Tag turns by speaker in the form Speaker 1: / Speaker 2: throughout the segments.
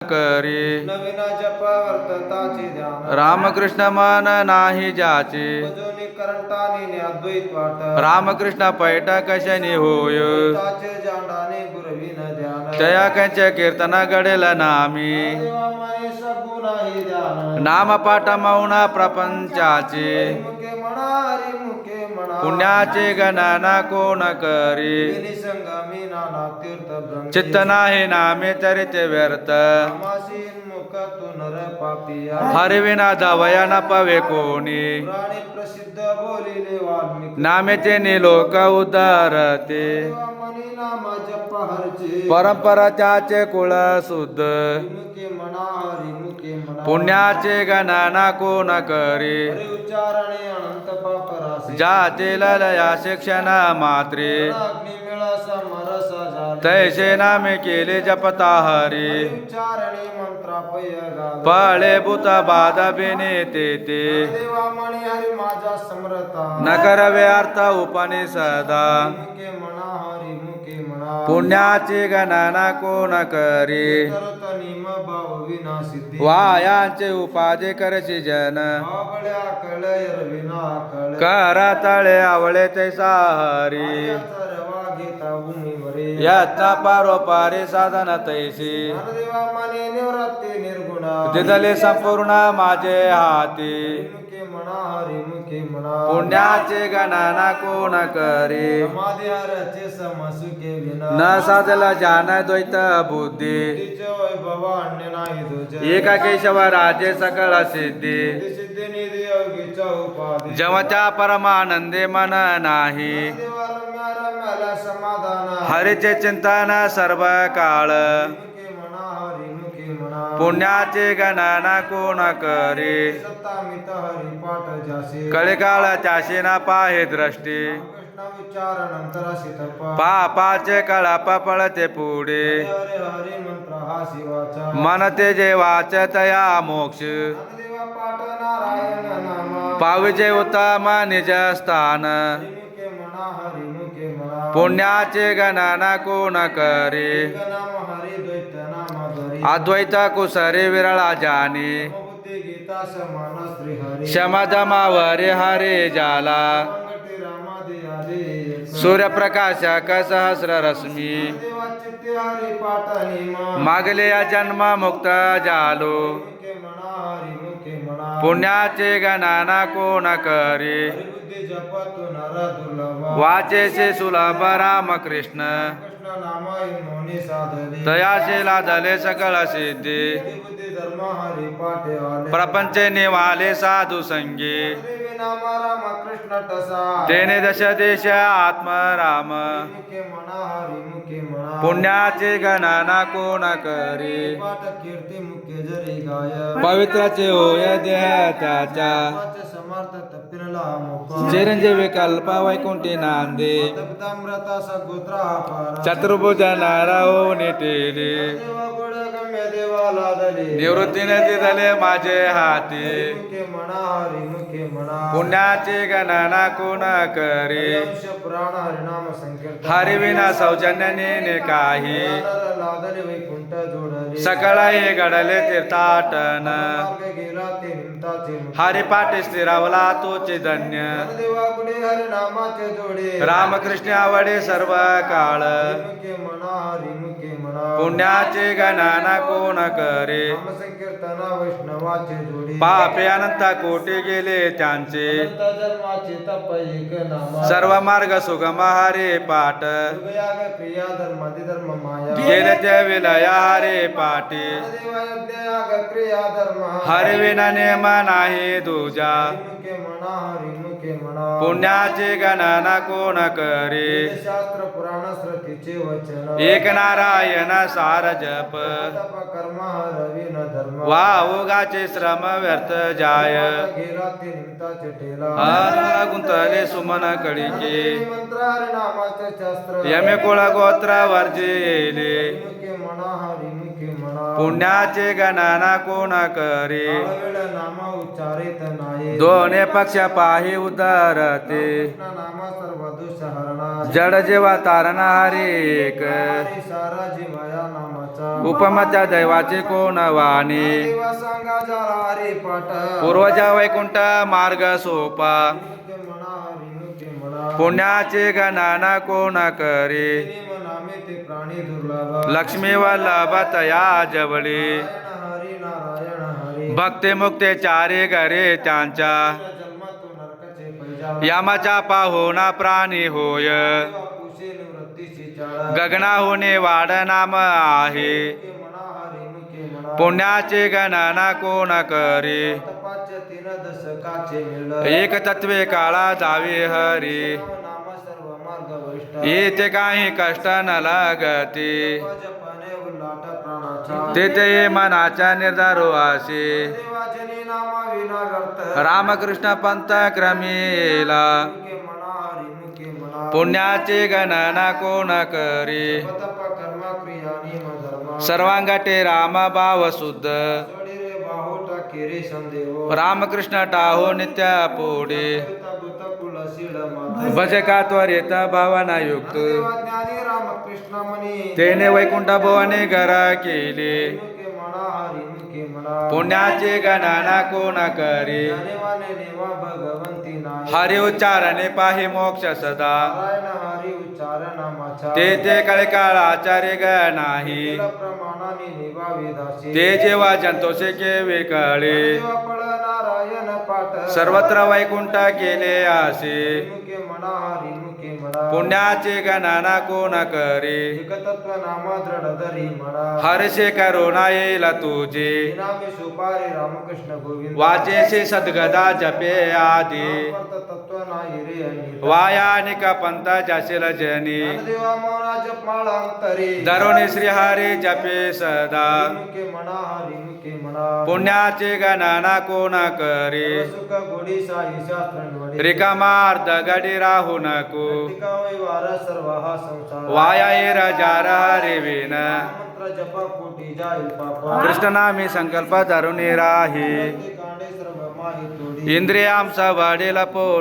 Speaker 1: करी
Speaker 2: नवीन जप वर्तताचे ध्यान
Speaker 1: रामकृष्ण मन नाही ज्याचे
Speaker 2: भजोनी करंटाने अद्वैत वाट
Speaker 1: रामकृष्ण पैठ कशनी होय
Speaker 2: ताचे जांडाने गुरविन ध्यान
Speaker 1: तया कंचे कीर्तन घडेल नामी
Speaker 2: देवा मने सगुणाही ध्यान
Speaker 1: नाम पाठ मौन प्रपंचाचे
Speaker 2: मुखे म्हणा हरी मुखे म्हणा
Speaker 1: पुण्याचे गणना कोण करी
Speaker 2: संगमी नाना तीर्थ ब्रह्म
Speaker 1: चित्त नाही नामे चरिते व्यर्थ
Speaker 2: मासीन मुख तू नर पापिया
Speaker 1: हरिविना जावया न पवे कोणी
Speaker 2: पुराणे प्रसिद्ध बोलिले वाल्मिकी
Speaker 1: नामेचे निलोक उदारते
Speaker 2: मनी नाम जप हरचे
Speaker 1: परंपरा त्याचे कुळ शुद्ध
Speaker 2: मुखे म्हणा हरी मुखे म्हणा
Speaker 1: पुण्याचे गणना कोण करी
Speaker 2: हरी उच्चारणे अनंत पाप रासे
Speaker 1: जाते लया शिक्षण मात्रे
Speaker 2: अग्नि मिळा समरसा झाले
Speaker 1: तैसे नामे केले जपता हरी
Speaker 2: उच्चारणे मंत्रापय गावे
Speaker 1: पळे भूत बाधा बेने ते
Speaker 2: देवा मणी हरी माझा समरता
Speaker 1: न करवे अर्थ उपनिषदा
Speaker 2: मुखे म्हणा हरी मुखे म्हणा
Speaker 1: पुण्याची गणना कोण करी
Speaker 2: तरत निम भाव विना सिद्धी
Speaker 1: वायांचे उपाजे करशी जन
Speaker 2: आवळ्या कळयर विना कळ
Speaker 1: करा तळे आवळे तैसा हरी
Speaker 2: रवा घेता भूमीवरे
Speaker 1: यत्न पारोपारी साधन तैसी
Speaker 2: देवा मनी निवृत्ती निर्गुणा
Speaker 1: दिदले संपूर्ण माझे हाती
Speaker 2: मुखे म्हणा हरी मुखे म्हणा
Speaker 1: पुण्याचे गणना कोण करी
Speaker 2: समाधी हरचे समसुखे विना
Speaker 1: न साधला जान द्वैत बुद्धी
Speaker 2: बुद्धीचे वैभव अन्य नाही तुझे
Speaker 1: एका केशव राजे सकळ सिद्धी
Speaker 2: सिद्धी निधी योगीचा उपाधी
Speaker 1: जमत्या परमानंदे मन नाही
Speaker 2: देवा रम्या रम्याला समाधान
Speaker 1: हरीचे चिंतन सर्व काळ
Speaker 2: मुखे म्हणा हरी मुखे म्हणा
Speaker 1: पुण्याचे गणना कोण करी
Speaker 2: सत्ता मित हरी पाठ जासे
Speaker 1: कळीकाळ त्याशी ना पाहे दृष्टी
Speaker 2: कृष्ण उच्चारण अंतराशी तपा
Speaker 1: पापाचे कळप पळते पुढे
Speaker 2: हरे हरी मंत्र हा शिवाचा
Speaker 1: मन ते जे वाचतया मोक्ष
Speaker 2: देवा पाठ नारायण नाम
Speaker 1: पाविजे उत्तम निज स्थान
Speaker 2: मुखे म्हणा हरी मुखे म्हणा
Speaker 1: पुण्याचे गणना कोण करी
Speaker 2: नाम हरी द्वैत नाम धरी
Speaker 1: अद्वैत कुसरी विरळा जानी
Speaker 2: बुद्धी गीता समान श्री हरी
Speaker 1: शमदमावरे हरे जाला
Speaker 2: संगती रामादि आदि
Speaker 1: सूर्यप्रकाशक सहस्र रश्मी
Speaker 2: देवा चित्ते हरी पाठ निमा
Speaker 1: मागले जन्म मुक्त जालो
Speaker 2: मुखे म्हणा हरी मुखे म्हणा
Speaker 1: पुण्याचे गणना कोण करी
Speaker 2: बुद्धी जप तू नर दुर्लभ
Speaker 1: वाचेसे सुलभ रामकृष्ण
Speaker 2: कृष्ण नामाई मोनी साधरी
Speaker 1: तयाशी लादले सकळ सिद्धी
Speaker 2: बुद्धी धर्म हरी पाठे आले
Speaker 1: प्रपंच निवाले साधू संगी
Speaker 2: देवी नाम राम कृष्ण टसा
Speaker 1: तेने दश देश आत्मराम
Speaker 2: मुखे म्हणा हरी मुखे म्हणा
Speaker 1: पुण्याचे गणना कोण करी
Speaker 2: पाठ कीर्ती मुखे जरी गाय
Speaker 1: पवित्राचे होय देह त्याच्या
Speaker 2: पाच समर्थ तपिरला मोका
Speaker 1: चिरंजीवी कल्प वैकुंठी नांदे
Speaker 2: तपितामृता सगोत्रा पारा
Speaker 1: चतुर्भुज नाराओ निटेले
Speaker 2: देवा गुण गम्य देवा लादले
Speaker 1: निवृत्तीने दिदले माझे हाती
Speaker 2: मुखे म्हणा हरी मुखे म्हणा
Speaker 1: पुण्याचे गणना कोण करी
Speaker 2: अंश पुराण हरिनाम संकीर्तन
Speaker 1: हरिविना सौजन्याने काही
Speaker 2: लादले वैकुंठ जोडले
Speaker 1: सकळ हे घडले तीर्थाटन
Speaker 2: मार्ग गेला ते निमताचे मुख
Speaker 1: हरिपाठ स्थिरावला तोचे धन्य
Speaker 2: देवा गुणे हरिनामाचे जोडे
Speaker 1: रामकृष्ण आवडे सर्व काळ
Speaker 2: मुखे म्हणा हरी मुखे म्हणा
Speaker 1: पुण्याचे गणना कोण करे
Speaker 2: नाम संकीर्तन वैष्णवाचे जोडे
Speaker 1: पापे अनंत कोटी गेले त्यांचे
Speaker 2: अनंत जन्माचे तप एक नामा
Speaker 1: सर्व मार्ग सुगम हरे पाठ
Speaker 2: योगयाग क्रिया धर्मादि धर्म माया
Speaker 1: गेले ते विलया हरे पाठी
Speaker 2: देवा यज्ञयाग क्रिया धर्म
Speaker 1: हरिविना नेम नाही तुझा
Speaker 2: मुखे म्हणा हरी मुखे म्हणा
Speaker 1: पुण्याचे गणना कोण करे
Speaker 2: शास्त्र पुराण श्रुतीचे वचन
Speaker 1: एक नारायण सार जप
Speaker 2: तप कर्म हरवी न धर्म
Speaker 1: वा ओगाचे श्रम व्यर्थ जाय
Speaker 2: गेला ते निमताचे ठेला
Speaker 1: हर गुंतले सुमन कळीके
Speaker 2: मंत्र हरिनामाचे शास्त्र
Speaker 1: यमे कुळ गोत्र वर्जेले
Speaker 2: मुखे म्हणा हरी मुखे म्हणा
Speaker 1: पुण्याचे गणना कोण करी
Speaker 2: काळवेळ नाम उच्चारित नाही
Speaker 1: दोन्ही पक्ष पाही उदरते
Speaker 2: कृष्ण नाम सर्व दोष हरणा
Speaker 1: जड जेवा तारणा हरी एक
Speaker 2: हरी सारा जीवया नामाचा
Speaker 1: उपमत्या दैवाचे कोण वाणी
Speaker 2: देव सांगा जाला हरी पाठ
Speaker 1: पूर्वजा वैकुंठ मार्ग सोपा
Speaker 2: मुके म्हणा हरी मुके म्हणा
Speaker 1: पुण्याचे गणना कोण करी
Speaker 2: तिने मनामे ते प्राणी दुर्लभ
Speaker 1: लक्ष्मी वल्लभ तया जवळी
Speaker 2: नारायण हरी नारायण हरी
Speaker 1: भक्ती मुक्ते चारे घरे त्यांच्या
Speaker 2: जन्म तो नरकाचे पैजा
Speaker 1: यामाच्या पाहुणा प्राणी होय
Speaker 2: कुशे निवृत्तीची चाळ
Speaker 1: गगना होणे वाड नाम आहे
Speaker 2: मुके म्हणा हरी मुके म्हणा
Speaker 1: पुण्याचे गणना कोण करी
Speaker 2: तपाचे तीन दशकाचे मिळ
Speaker 1: एक तत्वे काळा जावे हरी
Speaker 2: नाम सर्व मार्ग वैष्ट
Speaker 1: येथे काही कष्ट न लागते
Speaker 2: जपणे उल्लाट प्राणाचा
Speaker 1: तेथे मनाच्या निर्धारो असे
Speaker 2: देवाजनी नामा विना व्यर्थ
Speaker 1: रामकृष्ण पंथ क्रमेला
Speaker 2: मुके म्हणा हरी मुके म्हणा
Speaker 1: पुण्याचे गणना कोण करी
Speaker 2: तप कर्म क्रिया नियम धर्म
Speaker 1: सर्वांगाटे राम भाव शुद्ध
Speaker 2: जोडी रे बाहू टाके रे संदेव
Speaker 1: रामकृष्ण टाहो नित्य पोडे
Speaker 2: भूत कुल सीड माता
Speaker 1: भजका त्वरित भावना युक्त
Speaker 2: देवा ज्ञानी रामकृष्ण मनी
Speaker 1: तेने वैकुंठ भवाने घर केले
Speaker 2: मुके म्हणा हरी मुके म्हणा
Speaker 1: पुण्याचे गणना कोण करी
Speaker 2: ज्ञानेवाने नेवा भगवंती नाही
Speaker 1: हरि उच्चारणे पाहि मोक्ष सदा
Speaker 2: नारायण हरी उच्चार नामाचा
Speaker 1: ते कळकाळ आचार्य ग नाही
Speaker 2: केला प्रमाणाने निभावी दासी
Speaker 1: ते जेव्हा जंतोषे केवे कळे
Speaker 2: देवा फळ नारायण पाठ
Speaker 1: सर्वत्र वैकुंठ केले असे
Speaker 2: मुके म्हणा हरी मुके म्हणा
Speaker 1: पुण्याचे गणना कोण करी
Speaker 2: एकतत्व नामा दृढ धरी म्हणा
Speaker 1: हर्षे करुणा येईल तुझे
Speaker 2: नामे सुपारी रामकृष्ण गोविंद
Speaker 1: वाचेसे सद्गदा जपे आदी
Speaker 2: नामवर्त तत्व नाही रे अनिता
Speaker 1: वायानिक पंथ जशील जनी
Speaker 2: देवा मौना जपमाळा अंतरी
Speaker 1: दरुणी श्री हरी जपे सदा
Speaker 2: मुके म्हणा हरी मुके म्हणा
Speaker 1: पुण्याचे गणना कोण करी
Speaker 2: सुख गोडी साई शास्त्र निवडी
Speaker 1: रिकामार्ध गडी राहू नको
Speaker 2: टिका व्यवहार सर्व हा संसार
Speaker 1: वाया येर जार हरी विन
Speaker 2: मंत्र जप कोटी जाईल पापा
Speaker 1: कृष्णनामी संकल्प धरुणी राही
Speaker 2: ते कांडे सर्व माही तोडी
Speaker 1: इंद्रियाम सवडील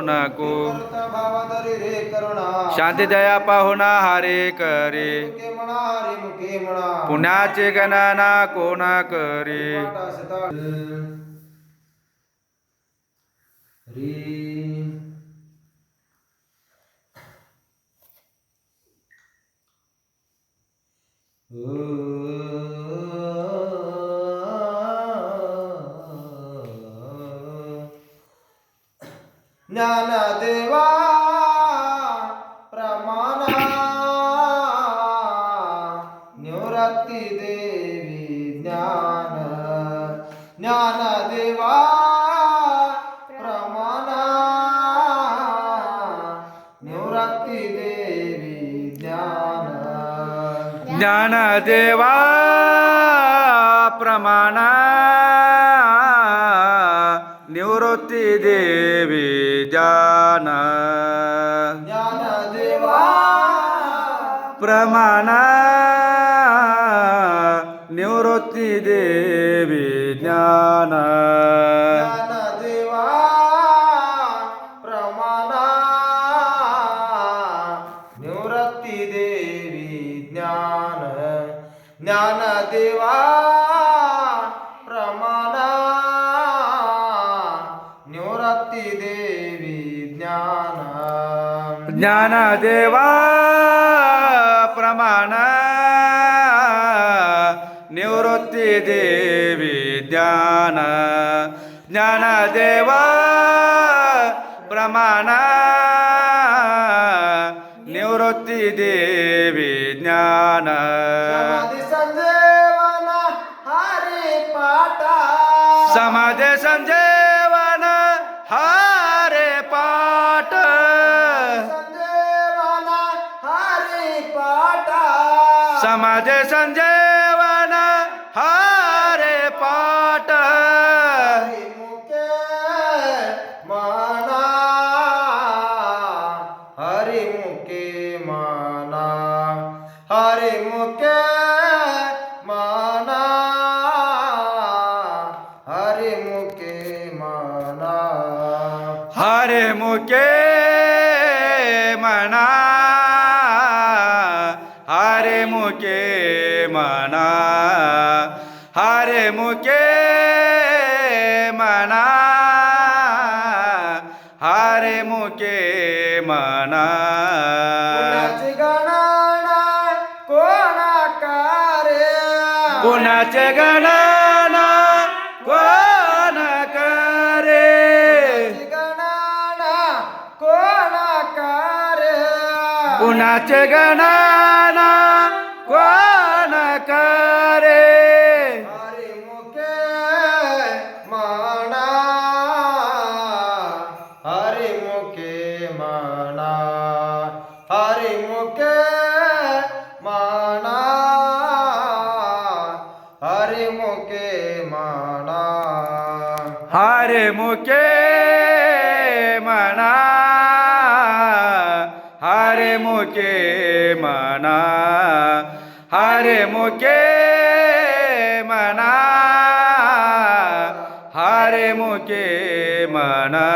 Speaker 1: नको
Speaker 2: करता भावा धरी रे करुणा
Speaker 1: शांती दया पाहुणा हरे करे
Speaker 2: मुके म्हणा हरी मुके म्हणा
Speaker 1: पुण्याचे गणना कोण करी
Speaker 2: पाटा सदा री ज्ञानदेवा प्रमाणा निवृत्ती देवी ज्ञान ज्ञानदेवा प्रमाणा निवृत्ती देवी ज्ञान
Speaker 1: ज्ञानदेवा प्रमाणा निवृत्ती देवी ज्ञान
Speaker 2: ज्ञानदेवा
Speaker 1: प्रमाणा निवृत्ती देवी ज्ञान
Speaker 2: ज्ञानदेवा प्रमाणा निवृत्ती देवी ज्ञान ज्ञानदेवा प्रमाणा निवृत्ती देवी ज्ञान
Speaker 1: ज्ञानदेवा प्रमाण निवृत्ती देवी ज्ञान ज्ञानदेवा प्रमाण निवृत्ती देवी ज्ञान
Speaker 2: समाधी संजीवन हरी पाटा
Speaker 1: समाधे संजीवन हारे पाठ
Speaker 2: संजीवन हरी पाटा
Speaker 1: समाधे संजीवन हारे पाठ
Speaker 2: हरी मुके माना हरी मुके माना हरी मुके माना
Speaker 1: हरे मुके म्हणा हरे मुके म्हणा हरे मुके म्हणा हरे मुके म्हणा
Speaker 2: कुणाची गणना कोणाकारे
Speaker 1: कुणाचे गणना कोण करे
Speaker 2: गणना कोणाकारे
Speaker 1: कुणाचे गणना कोण करे
Speaker 2: हरी मुके म्हणा हरी मुके म्हणा हरी मुके म्हणा हरी मुके म्हणा
Speaker 1: हरे मुके म्हणा हरे मुके म्हणा हरे मुके म्हणा हरे मुके म्हणा